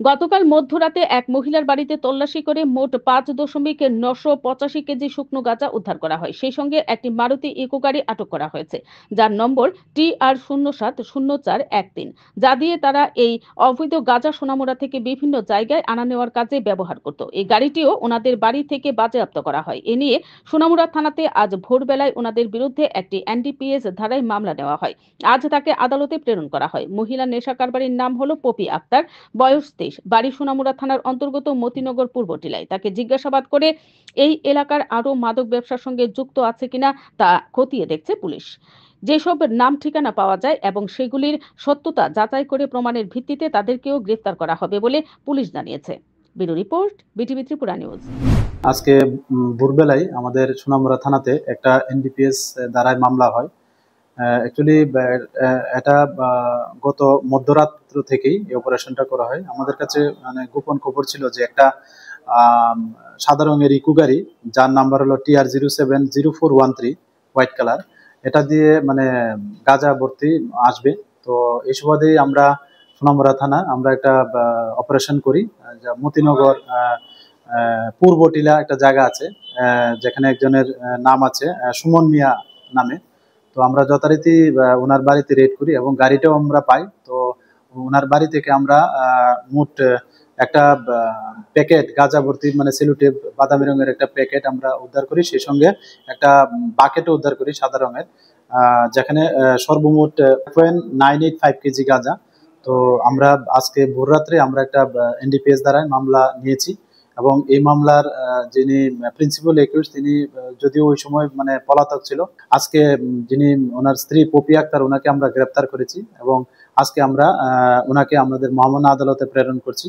গতকাল মধ্যরাতে এক মহিলার বাড়িতে তল্লাশি করে মোট 5.985 কেজি শুকনো গাঁজা উদ্ধার করা হয়। সেই সঙ্গে একটি মারুতি ইকো গাড়ি আটক করা হয়েছে, যার নম্বর TR070413, যা দিয়ে তারা এই অবৈধ গাঁজা সোনামুড়া থেকে বিভিন্ন জায়গায় আনা নেওয়ার কাজে ব্যবহার করত। এই গাড়িটিও ওনাদের বাড়ি থেকে বাজেয়াপ্ত করা হয়। এ নিয়ে সোনামুড়া থানাতে আজ ভোরবেলায় ওনাদের বিরুদ্ধে একটি NDPS ধারায় মামলা নেওয়া হয়। আজ তাকে আদালতে প্রেরণ করা হয়। মহিলা নেশা কারবারির নাম হলো পপি আক্তার, বয়স 23, বাড়ি সোনামুড়া থানার অন্তর্গত মতিনগর পূর্ব টিলায়। তাকে জিজ্ঞাসাবাদ করে এই এলাকার আরো মাদক ব্যবসার সঙ্গে যুক্ত আছে কিনা তা খতিয়ে দেখছে পুলিশ। যেসব নাম ঠিকানা পাওয়া যায় এবং সেগুলির সত্যতা যাচাই করে প্রমাণের ভিত্তিতে তাদেরকেও গ্রেফতার করা হবে বলে পুলিশ জানিয়েছে। Bureau report, BTV Tripura news. আজকে ভোরবেলায় আমাদের সোনামুড়া থানাতে একটা NDPS ধারায় মামলা হয়। অ্যাকচুয়ালি এটা গত মধ্যরাত্র থেকেই এই অপারেশনটা করা হয়। আমাদের কাছে মানে গোপন খবর ছিল যে একটা সাদা রঙের ইকো গাড়ি, যার নাম্বার হলো TR070413, হোয়াইট কালার, এটা দিয়ে মানে গাঁজা ভর্তি আসবে। তো এই সুবাদেই আমরা সোনামুড়া থানা আমরা একটা অপারেশন করি। মতিনগর পূর্ব টিলা একটা জায়গা আছে, যেখানে একজনের নাম আছে সুমন মিয়া নামে। তো আমরা যথারীতি ওনার বাড়িতে রেড করি এবং গাড়িটাও আমরা পাই। তো ওনার বাড়ি থেকে আমরা মোট একটা প্যাকেট গাঁজা ভর্তি মানে সেলুটেপ বাদামি রঙের একটা প্যাকেট আমরা উদ্ধার করি। সেই সঙ্গে একটা বাকেটও উদ্ধার করি সাদা রঙের, যেখানে সর্বমোট 985 কেজি গাঁজা। তো আমরা আজকে ভোররাত্রে আমরা একটা NDPS দ্বারা মামলা নিয়েছি এবং এই মামলার যিনি প্রিন্সিপাল একিউজ তিনি যদিও ওই সময় মানে পলাতক ছিল। আজকে যিনি ওনার স্ত্রী পপি আক্তার, ওনাকে আমরা গ্রেপ্তার করেছি এবং আজকে আমরা ওনাকে আমাদের মহামান্য আদালতে প্রেরণ করছি।